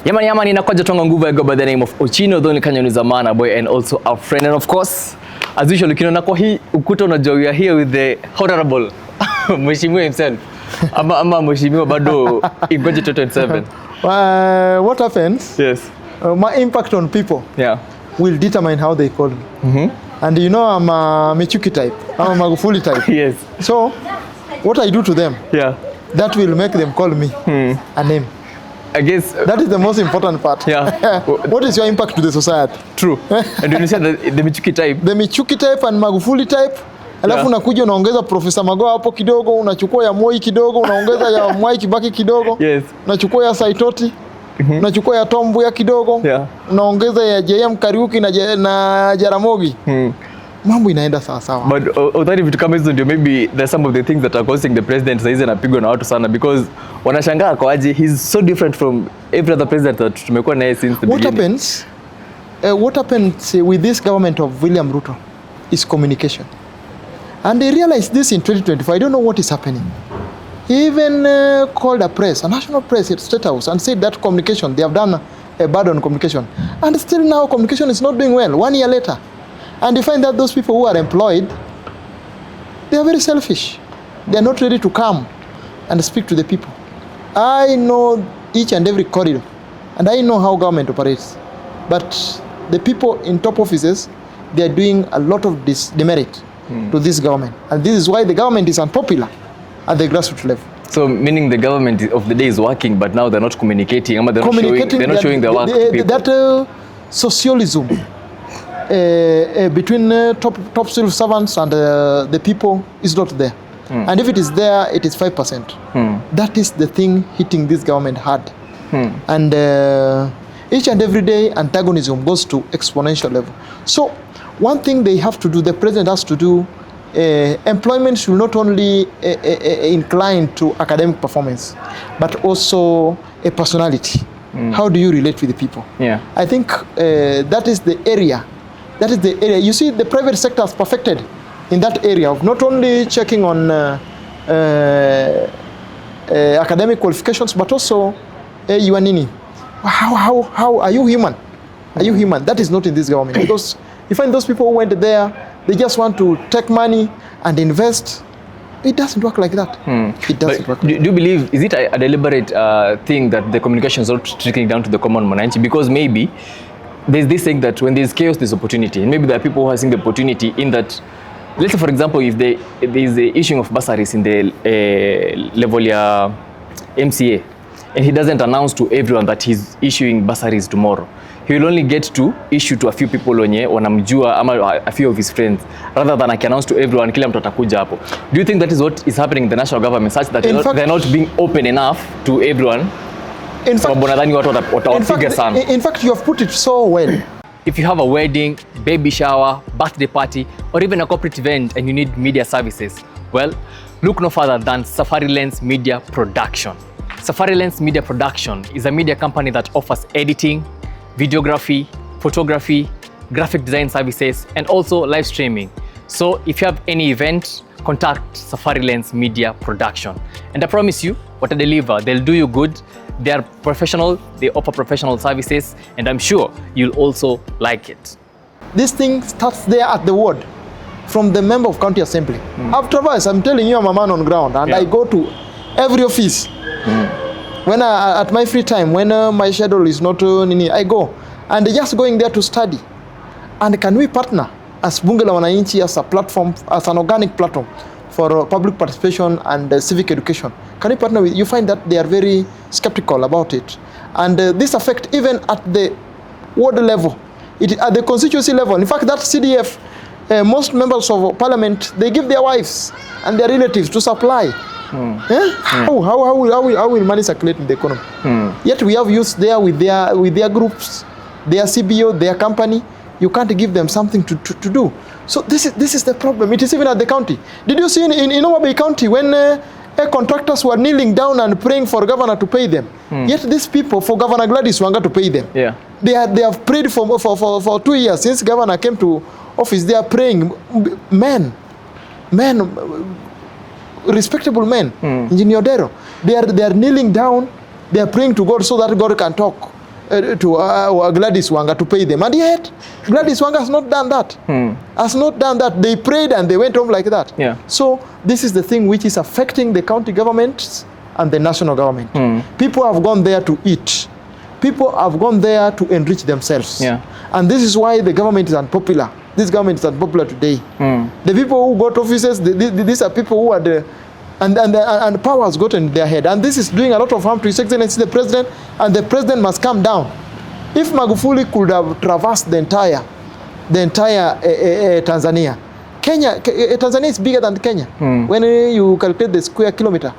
Yamani inakuja tonga nguvu ya go by the name of Ochino, the only Kenyan is a man, a boy, and also a friend. And of course, as usual, ukiona kwa hii ukuta unajua we are here with the honorable Mheshimiwa himself. Ama Mheshimiwa bado ingoje 2027. What happens? Yes. My impact on people will determine how they call me. And you know I'm a Michuki type. I'm a Magufuli type. Yes. So what I do to them, that will make them call me a name. I guess that is the most important part. What is your impact to the society? True. And when you say the Michuki type, the Michuki type and Magufuli type, alafu unakuja unaongeza Profesa Magoha hapo kidogo, unachukua ya Moi kidogo, unaongeza ya Mwai Kibaki kidogo. Yes. Unachukua ya Saitoti, unachukua ya Tom Mboya kidogo, unaongeza ya JM Kariuki na Jaramogi. Mambo inaenda sawa sawa. But udhani vitu kama hizo ndio maybe there's some of the things that are causing the president saizi anapigwa na watu sana, because wanashangaa kwa aje he's so different from every other president that tumekuwa naye since the beginning. What happens with this government of William Ruto is communication. And they realized this in 2025. I don't know what is happening. He even called a national press at State House, and said that communication, they have done a bad on communication. And still now communication is not doing well, 1 year later. And you find that those people who are employed, they are very selfish. They are not ready to come and speak to the people. I know each and every corridor, and I know how government operates. But the people in top offices, they are doing a lot of demerit to this government. And this is why the government is unpopular at the grassroots level. So meaning the government of the day is working, but now they're not communicating. They're not showing their work to people. That socialism between top civil servants and the people is not there. And if it is there, it is 5%. That is the thing hitting this government hard. And each and every day, antagonism goes to exponential level. So one thing they have to do, the president has to do, employment should not only incline to academic performance, but also a personality. How do you relate with the people? I think that is the area. You see, the private sector has perfected in that area of not only checking on academic qualifications, but also you are nini. How are you human? Are you human? That is not in this government, because you find those people who went there, they just want to take money and invest. It doesn't work like that. It doesn't work. Do you believe, is it a deliberate thing that the communication is not trickling down to the common Mwananchi? Because maybe there's this thing that when there's chaos, there's opportunity. And maybe there are people who are seeing the opportunity in that. Let's say, for example, if there is the issuing of bursaries in the level MCA, and he doesn't announce to everyone that he's issuing bursaries tomorrow, he will only get to issue to a few people wenye wanamjua ama a few of his friends, rather than announce to everyone kila mtu atakuja hapo. Do you think that is what is happening in the national government, such that they're not being open enough to everyone? In fact, you have put it so well. If you have a wedding, baby shower, birthday party, or even a corporate event and you need media services, well, look no further than Safari Lens Media Production. Safari Lens Media Production is a media company that offers editing, videography, photography, graphic design services, and also live streaming. So if you have any event, contact Safari Lens Media Production. And I promise you, what I deliver, they'll do you good. They are professional, they offer professional services, and I'm sure you'll also like it. This thing starts there at the ward, from the member of county assembly. Afterwards, I'm telling you, I'm a man on ground, and I go to every office. When at my free time, when my schedule is not I go, and just going there to study. And can we partner as Bunge la Mwananchi, as a platform, as an organic platform for public participation and civic education? Can we partner with you? Find that they are very skeptical about it, and this affects even at the ward level, at the constituency level. In fact, that CDF, most members of parliament, they give their wives and their relatives to supply. How will money circulate in the economy? Yet we have youth there with their groups, their CBO, their company. You can't give them something to do. So this is the problem. It is even at the county. Did you see in Homa Bay County when contractors were kneeling down and praying for governor to pay them? Yet these people, for Governor Gladys Wanga to pay them, they have prayed for 2 years since governor came to office. They are praying. Men, respectable men, Engineer Dero, they are kneeling down. They are praying to God so that God can talk. Gladys Wanga to pay them. And yet, Gladys Wanga has not done that. Has not done that. They prayed and they went home like that. Yeah. So this is the thing which is affecting the county governments and the national government. People have gone there to eat. People have gone there to enrich themselves. Yeah. And this is why the government is unpopular. This government is unpopular today. The people who got offices, these are people who are the and power has gotten in their head, and this is doing a lot of harm to His Excellency the President, and the President must come down. If Magufuli could have traversed the entire Tanzania, Tanzania is bigger than Kenya. When you calculate the square kilometer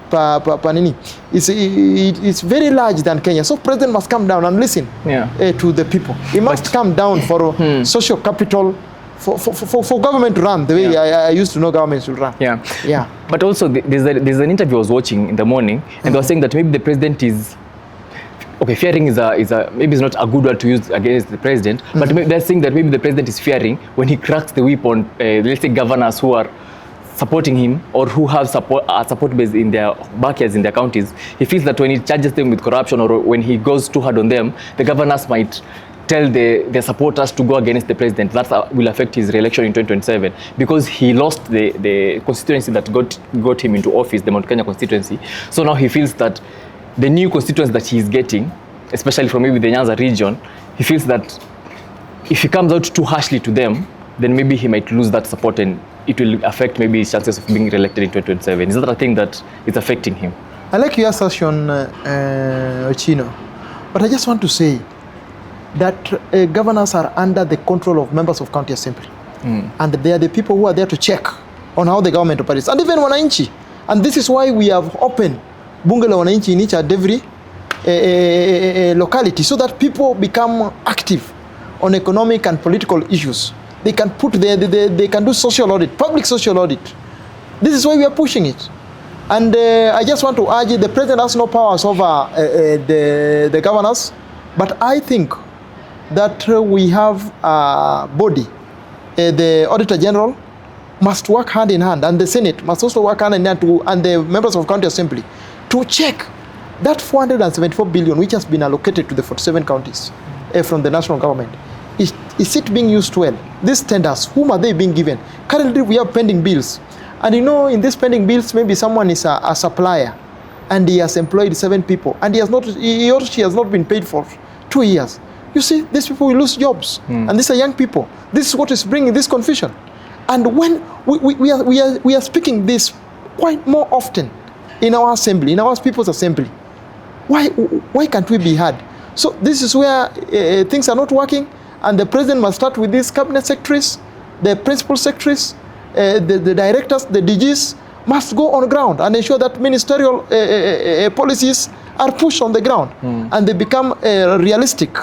per nini, it's very large than Kenya. So President must come down and listen to the people. He must come down for social capital. For government to run the way I used to know government should run. Yeah. But also there's an interview I was watching in the morning, and they were saying that maybe the president is fearing is a maybe it's not a good word to use against the president, but they're saying that maybe the president is fearing when he cracks the whip on let's say governors who are supporting him or who have support base in their backyards in their counties. He feels that when he charges them with corruption or when he goes too hard on them, the governors might tell their supporters to go against the president. That will affect his re-election in 2027 because he lost the constituency that got him into office, the Mount Kenya constituency. So now he feels that the new constituency that he's getting, especially from maybe the Nyanza region, he feels that if he comes out too harshly to them, then maybe he might lose that support and it will affect maybe his chances of being re-elected in 2027. Is that a thing that is affecting him? I like your assertion, Ochino, but I just want to say that governors are under the control of members of county assembly. And they are the people who are there to check on how the government operates. And even Mwananchi. And this is why we have opened Bunge la Wananchi in each and every locality, so that people become active on economic and political issues. They can they can do social audit, public social audit. This is why we are pushing it. And I just want to urge, the president has no powers over the governors, but I think that we have a body, the Auditor General must work hand in hand, and the Senate must also work hand in hand and the members of County Assembly to check that 474 billion which has been allocated to the 47 counties from the national government. Is it being used well? These tenders, whom are they being given? Currently we have pending bills. And you know, in these pending bills, maybe someone is a supplier and he has employed 7 people and he or she has not been paid for 2 years. You see, these people will lose jobs. And these are young people. This is what is bringing this confusion. And when we are speaking this quite more often in our assembly, in our people's assembly, why can't we be heard? So this is where things are not working, and the president must start with these cabinet secretaries, the principal secretaries, the directors, the DGs must go on ground and ensure that ministerial policies are pushed on the ground and they become realistic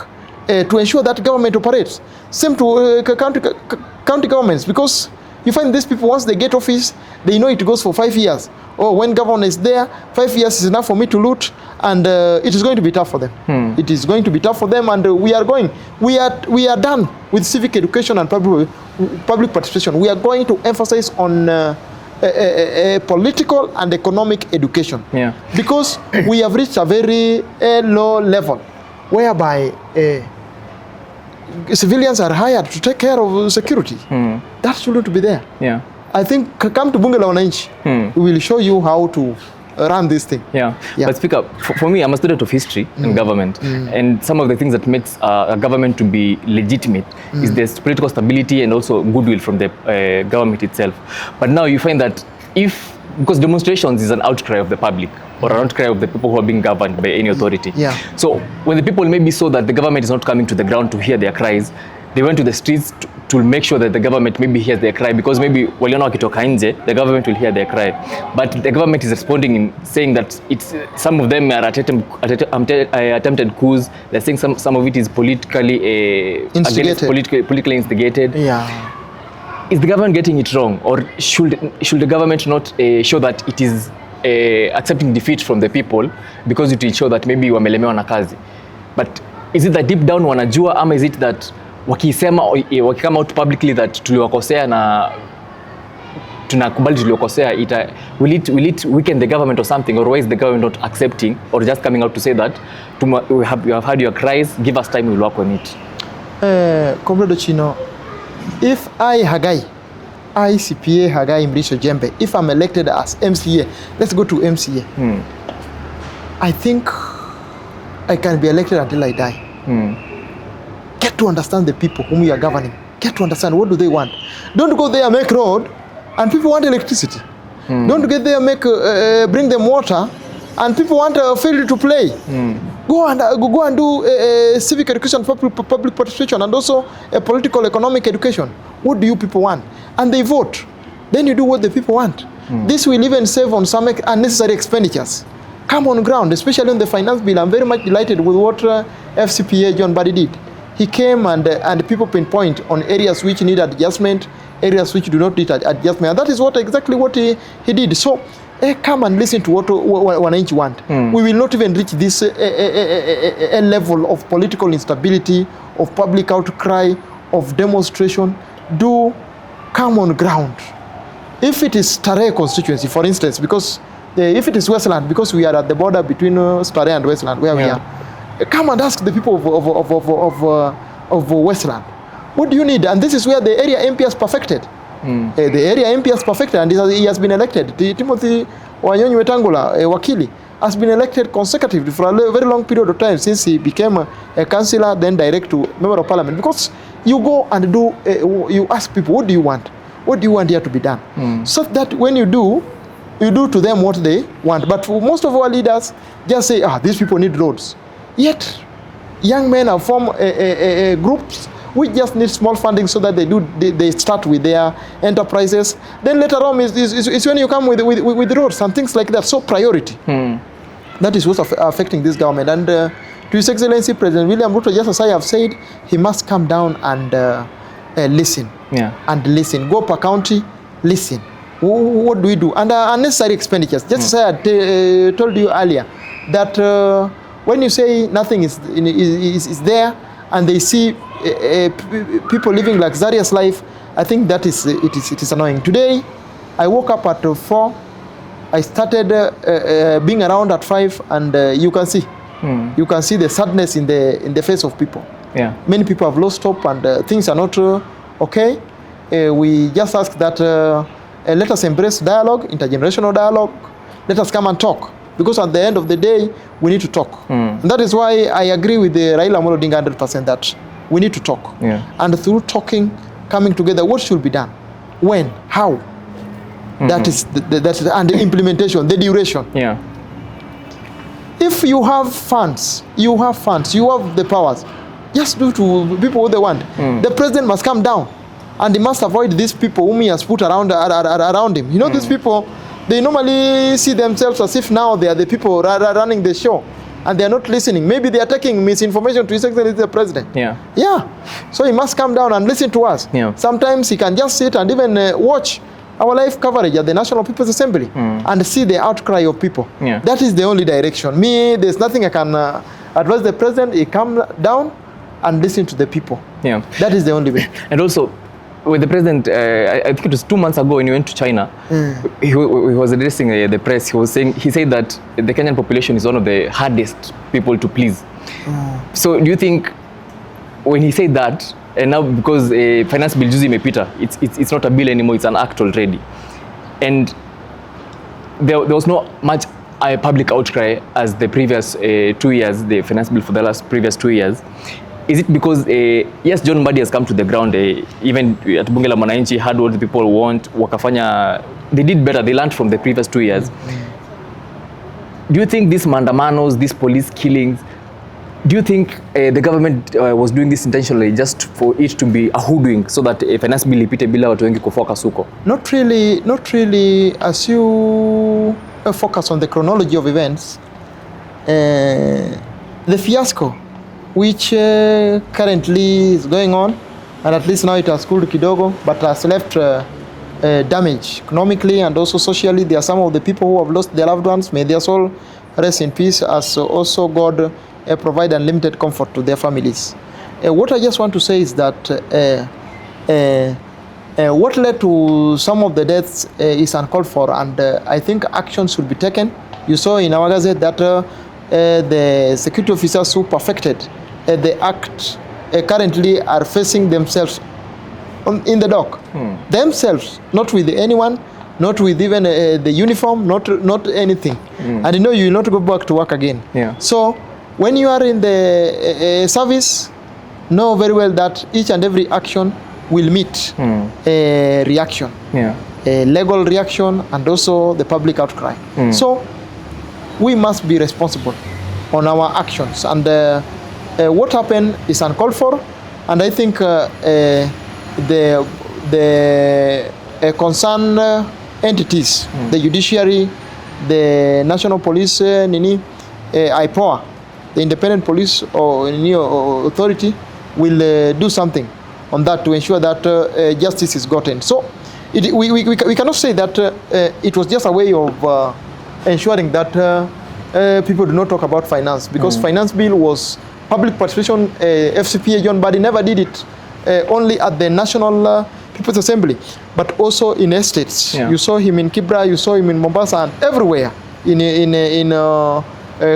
to ensure that government operates. Same to county governments, because you find these people, once they get office, they know it goes for 5 years. Oh, when government is there, 5 years is enough for me to loot, and it is going to be tough for them. It is going to be tough for them, and we are done with civic education and public participation. We are going to emphasize on political and economic education, because we have reached a very low level whereby civilians are hired to take care of security. That shouldn't be there. I think come to Bunge la Wananchi, we will show you how to run this thing. But speak up. For me, I'm a student of history and government, and some of the things that makes a government to be legitimate is there's political stability and also goodwill from the government itself. But now you find that because demonstrations is an outcry of the public or an outcry of the people who are being governed by any authority. So when the people maybe saw that the government is not coming to the ground to hear their cries, they went to the streets to make sure that the government maybe hears their cry, because maybe waliona wakitoka nje, the government will hear their cry. But the government is responding in saying that some of them are attempted coups. They're saying some of it is politically politically instigated. Is the government getting it wrong, or should the government not show that it is accepting defeat from the people because it will show that maybe wamelemewa na kazi? But is it that deep down wanajua, ama is it that wakikama out publicly that tuliwakosea na tunakubali tuliokosea, will it weaken the government or something, or why is the government not accepting or just coming out to say that you have heard your cries, give us time, we'll work on it? Comrade Ochino, if I CPA Hagai Mrisho Jembe, if I'm elected as MCA, let's go to MCA. I think I can be elected until I die. Get to understand the people whom you are governing. Get to understand what do they want. Don't go there make road and people want electricity. Don't get there make bring them water and people want a field to play. Go and do civic education, public participation, and also a political economic education. What do you people want? And they vote. Then you do what the people want. This will even save on some unnecessary expenditures. Come on ground, especially on the finance bill. I'm very much delighted with what FCPA John Buddy did. He came and people pinpoint on areas which need adjustment, areas which do not need adjustment. And that is exactly what he did. So come and listen to what Wananchi want. We will not even reach this a level of political instability, of public outcry, of demonstration. Do come on ground. If it is Starehe constituency, for instance, because if it is Westland, because we are at the border between Starehe and Westland, where we are, come and ask the people of Westland, what do you need? And this is where the area MP has perfected. The area MP has perfected, and he has been elected. Timothy Wanyonyi Wetangula, Wakili, has been elected consecutively for a very long period of time since he became a councillor, then direct to member of parliament. Because you go and do, you ask people, what do you want? What do you want here to be done? So that when you do to them what they want. But for most of our leaders just say, these people need roads. Yet, young men have formed groups which just need small funding so that they start with their enterprises. Then later on is when you come with roads and things like that. So priority. That is what's affecting this government. And to His Excellency President William Ruto, just as I have said, he must come down and listen. And listen. Go per county, listen. What do we do? And unnecessary expenditures. Just as I had told you earlier, that when you say nothing is there, and they see people living luxurious life, I think that it is annoying. Today, I woke up at 4. I started being around at 5, and you can see the sadness in the face of people. Many people have lost hope, and things are not okay. We just ask that let us embrace dialogue, intergenerational dialogue. Let us come and talk, because at the end of the day, we need to talk. And that is why I agree with the Raila Amolo Odinga 100% that we need to talk. And through talking, coming together, what should be done? When? How? That is and the implementation, the duration. If you have funds, you have the powers. Just do to people what they want. The president must come down, and he must avoid these people whom he has put around him. You know, these people, they normally see themselves as if now they are the people running the show, and they are not listening. Maybe they are taking misinformation to His Excellency the President. So he must come down and listen to us. Sometimes he can just sit and even watch our live coverage at the National People's Assembly and see the outcry of people. That is the only direction. There's nothing I can advise the President. He come down and listen to the people. That is the only way. And also, with the President, I think it was 2 months ago when he went to China, he was addressing the press. He said that the Kenyan population is one of the hardest people to please. So do you think when he said that, and now because finance bill juzi imepita, it's not a bill anymore, it's an act already, and there was not much public outcry as the previous 2 years, the finance bill for the previous 2 years, is it because yes, John Mbadi has come to the ground, even at Bunge la Mwananchi, heard what the people want, wakafanya, they did better, they learned from the previous 2 years. Do you think these mandamanos, these police killings, do you think the government was doing this intentionally just for it to be a hoodwink so that finance bill ipite bila watu wengi kufoka suko? Not really. As you focus on the chronology of events, the fiasco which currently is going on, and at least now it has cooled kidogo, but has left damage economically and also socially. There are some of the people who have lost their loved ones. May their soul rest in peace, as also God provide unlimited comfort to their families. What I just want to say is that What led to some of the deaths is uncalled for, and I think action should be taken. You saw in our gazette that the security officers who perfected the act currently are facing themselves in the dock. Themselves, not with anyone, not with even the uniform, not anything. And you know you will not go back to work again. So when you are in the service, know very well that each and every action will meet a reaction, a legal reaction, and also the public outcry. So we must be responsible on our actions, and what happened is uncalled for, and I think the concerned entities, the judiciary, the national police, IPOA, the independent police or authority, will do something on that to ensure that justice is gotten. So we cannot say that it was just a way of ensuring that people do not talk about finance, because finance bill was public participation. FCPA John Badi never did it only at the National People's Assembly, but also in estates. You saw him in Kibra, you saw him in Mombasa, and everywhere in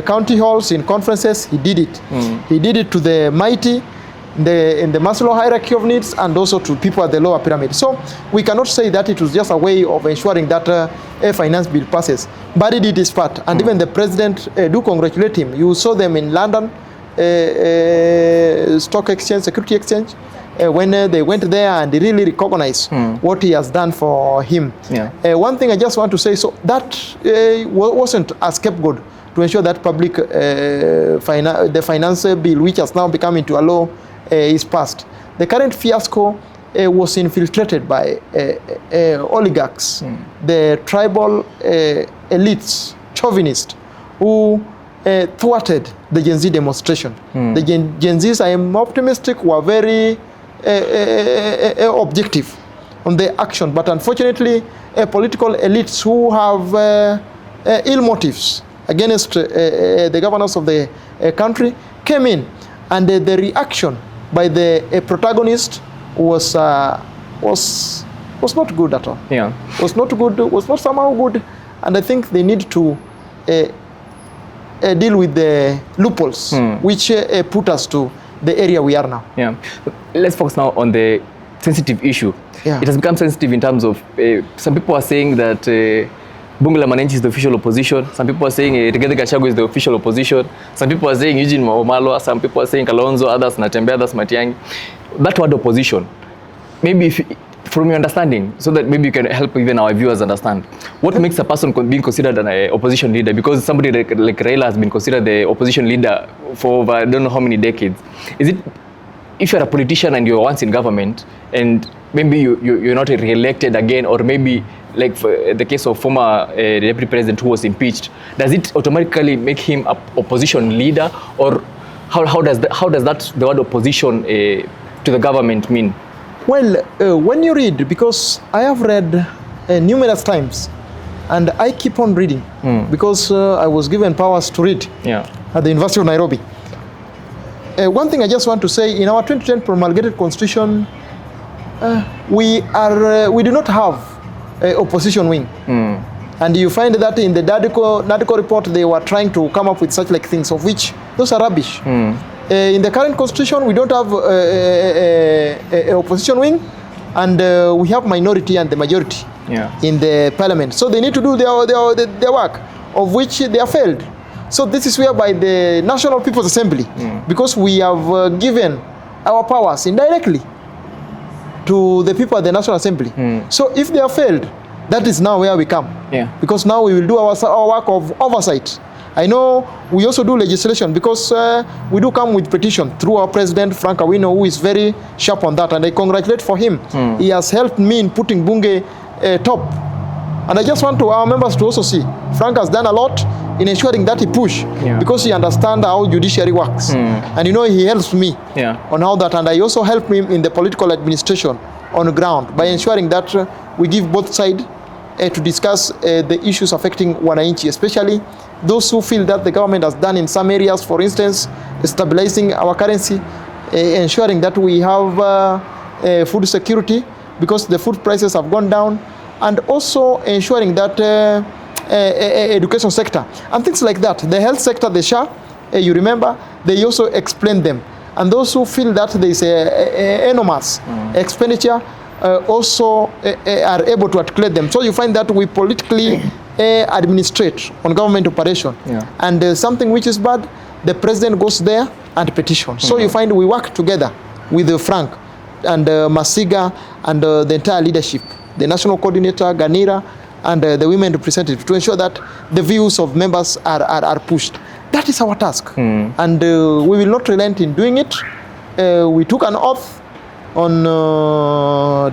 county halls, in conferences. He did it. He did it to the mighty, in the Maslow hierarchy of needs, and also to people at the lower pyramid. So we cannot say that it was just a way of ensuring that a finance bill passes. But he did his part, and even the president, do congratulate him. You saw them in London stock exchange, security exchange, when they went there and they really recognized what he has done for him. One thing I just want to say, so that wasn't a scapegoat to ensure that public the finance bill, which has now become into a law, is passed. The current fiasco was infiltrated by oligarchs, the tribal elites, chauvinists, who thwarted the Gen Z demonstration. The Gen Zs, I am optimistic, were very objective on the action, but unfortunately, political elites who have ill motives against the governors of the country came in, and the reaction by the protagonist was not good at all. Was not good. Was not somehow good, and I think they need to deal with the loopholes which put us to the area we are now. Let's focus now on the sensitive issue. It has become sensitive in terms of some people are saying that Bunge la Mwananchi is the official opposition. Some people are saying Rigathi Gachagua is the official opposition. Some people are saying Eugene Wamalwa. Some people are saying Kalonzo. Others Natembeya. Others Matiang'i. That word opposition, maybe if, from your understanding, so that maybe you can help even our viewers understand, what makes a person being considered an opposition leader? Because somebody like Raila has been considered the opposition leader for over I don't know how many decades. Is it, if you're a politician and you're once in government and maybe you're not re-elected again, or maybe like for the case of former deputy president who was impeached, does it automatically make him an opposition leader, or how does that the word opposition to the government mean? Well, when you read, because I have read numerous times, and I keep on reading because I was given powers to read at the University of Nairobi. One thing I just want to say, in our 2010 promulgated constitution, we do not have an opposition wing. And you find that in the NADCO report, they were trying to come up with such like things, of which those are rubbish. In the current constitution, we don't have an opposition wing, and we have minority and the majority in the parliament. So they need to do their work, of which they have failed. So this is whereby the National People's Assembly, because we have given our powers indirectly to the people at the National Assembly. So if they have failed, that is now where we come. Because now we will do our work of oversight. I know we also do legislation, because we do come with petition through our president, Frank Awino, who is very sharp on that, and I congratulate for him. He has helped me in putting Bunge top. And I just want our members to also see, Frank has done a lot in ensuring that he push, because he understands how judiciary works. And you know, he helps me on how that, and I also help him in the political administration on the ground by ensuring that we give both sides to discuss the issues affecting Mwananchi, especially those who feel that the government has done in some areas, for instance, stabilizing our currency, ensuring that we have food security, because the food prices have gone down, and also ensuring that education sector and things like that. The health sector, the SHA, you remember, they also explain them. And those who feel that there is enormous expenditure also are able to articulate them. So you find that we politically administrate on government operation. And something which is bad, the president goes there and petitions. So you find we work together with Frank and Masiga and the entire leadership, the national coordinator, Ganira, and the women representative, to ensure that the views of members are pushed. That is our task. And we will not relent in doing it. We took an oath on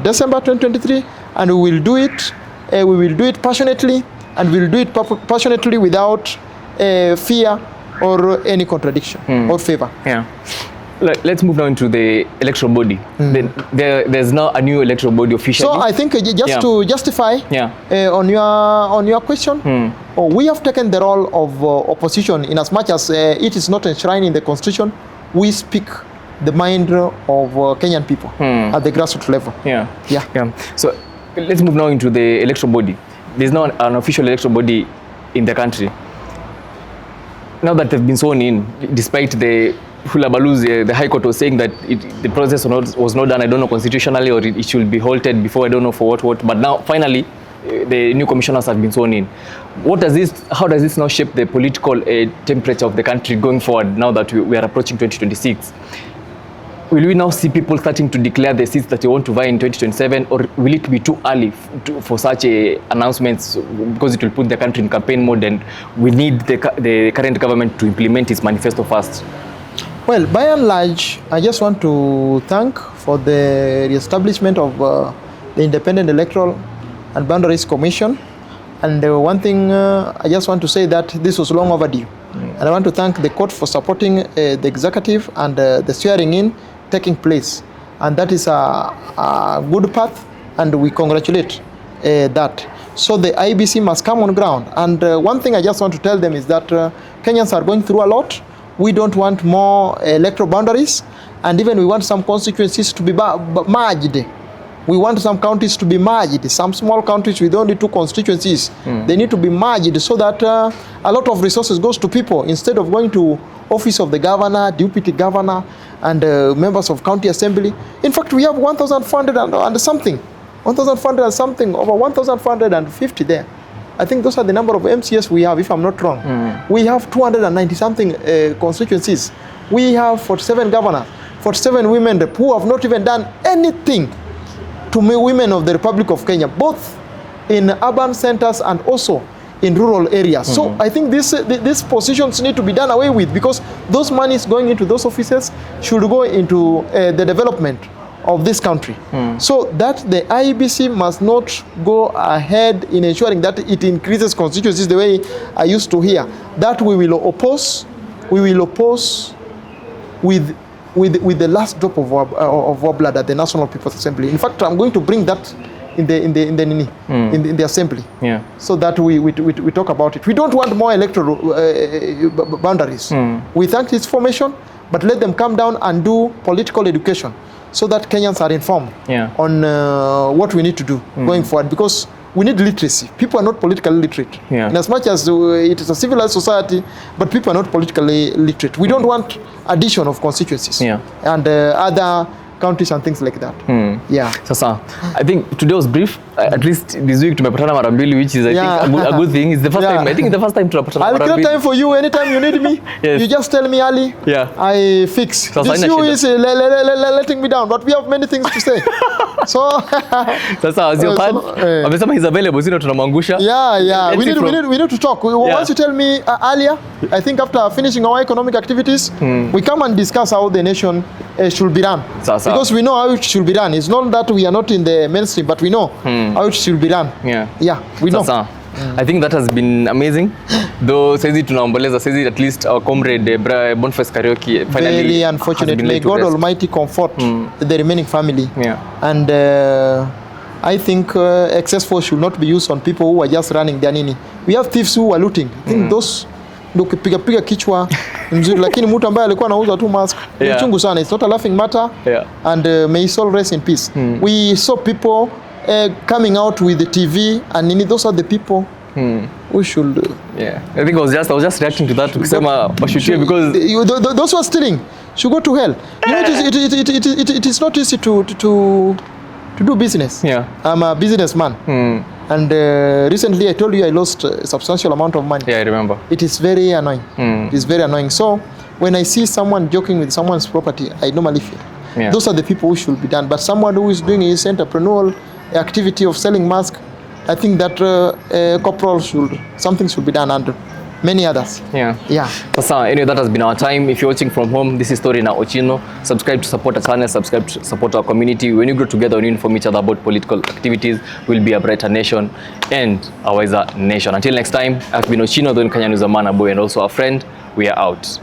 December 2023, and we will do it. We will do it passionately, and we will do it passionately without fear or any contradiction or favor. Let's move now into the electoral body. There's now a new electoral body officially. So I think just to justify on your question, we have taken the role of opposition in as much as it is not enshrined in the constitution. We speak the mind of Kenyan people at the grassroots level. So let's move now into the electoral body. There's now an official electoral body in the country. Now that they've been sworn in, despite the Hulabaloo, the High Court was saying that the process was not done, I don't know, constitutionally, or it should be halted before, I don't know for what. But now, finally, the new commissioners have been sworn in. How does this now shape the political temperature of the country going forward, now that we are approaching 2026? Will we now see people starting to declare the seats that they want to vie in 2027, or will it be too early for such announcements, because it will put the country in campaign mode and we need the current government to implement its manifesto first? Well, by and large, I just want to thank for the reestablishment of the Independent Electoral and Boundaries Commission. And one thing I just want to say that this was long overdue. And I want to thank the court for supporting the executive and the swearing in taking place. And that is a good path, and we congratulate that. So the IEBC must come on ground. And one thing I just want to tell them is that Kenyans are going through a lot. We don't want more electoral boundaries, and even we want some constituencies to be merged. We want some counties to be merged. Some small counties with only 2 constituencies, they need to be merged so that a lot of resources goes to people instead of going to office of the governor, deputy governor, and members of county assembly. In fact, we have 1,400 and something, 1,400 and something, over 1,450 there. I think those are the number of MCS we have, if I'm not wrong. We have 290 something constituencies. We have 47 governors, 47 women who have not even done anything to women of the Republic of Kenya, both in urban centers and also in rural areas. So I think these positions need to be done away with, because those monies going into those offices should go into the development of this country. So that the IEBC must not go ahead in ensuring that it increases constituencies the way I used to hear. That we will oppose with the last drop of our blood at the National People's Assembly. In fact, I'm going to bring that in the assembly, so that we talk about it. We don't want more electoral boundaries. We thank its formation, but let them come down and do political education, so that Kenyans are informed on what we need to do going forward, because we need literacy. People are not politically literate. In as much as it is a civilized society, but people are not politically literate. We don't want addition of constituencies and other counties and things like that. Sasa, I think today was brief. At least this week tumepatana mara mbili, which is I think a good thing. It's the first time. I think it's the first time tunapatana mara mbili. I'll create time for you anytime you need me. You just tell me early. I fix. This you is letting me down, but we have many things to say. So sasa as your part, amesema he's available, sino tunamwangusha. We need to talk. Once you tell me earlier, I think after finishing our economic activities, we come and discuss how the nation should be run. Because we know how it should be run. It's not that we are not in the mainstream, but we know how it should be run. We know. I think that has been amazing. Though says it tunaomboleza, says it at least our comrade Boniface Karaoke finally. Very unfortunate. May God Almighty comfort the remaining family. And I think excess force should not be used on people who are just running their nini. We have thieves who are looting. I think those ndio kupiga kichwa mzuri, lakini mtu ambaye alikuwa anauza tu mask ni chungu sana. It's not a laughing matter. And may his soul rest in peace. We saw people coming out with the TV, and those are the people who should I think I was just reacting to that kusema washutie, because those who are stealing should go to hell. It is not easy to do business. I'm a businessman. And recently I told you I lost a substantial amount of money. I remember. It is very annoying. It is very annoying. So when I see someone joking with someone's property, I normally feel those are the people who should be done. But someone who is doing his entrepreneurial activity of selling masks, I think that something should be done, and many others. So anyway, that has been our time. If you're watching from home, this is story Na Ochino. Subscribe to support our channel, subscribe to support our community. When you grow together, when you inform each other about political activities, we'll be a brighter nation and a wiser nation. Until next time, I've been Ochino, the Kenyan is a man, a boy, and also a friend. We are out.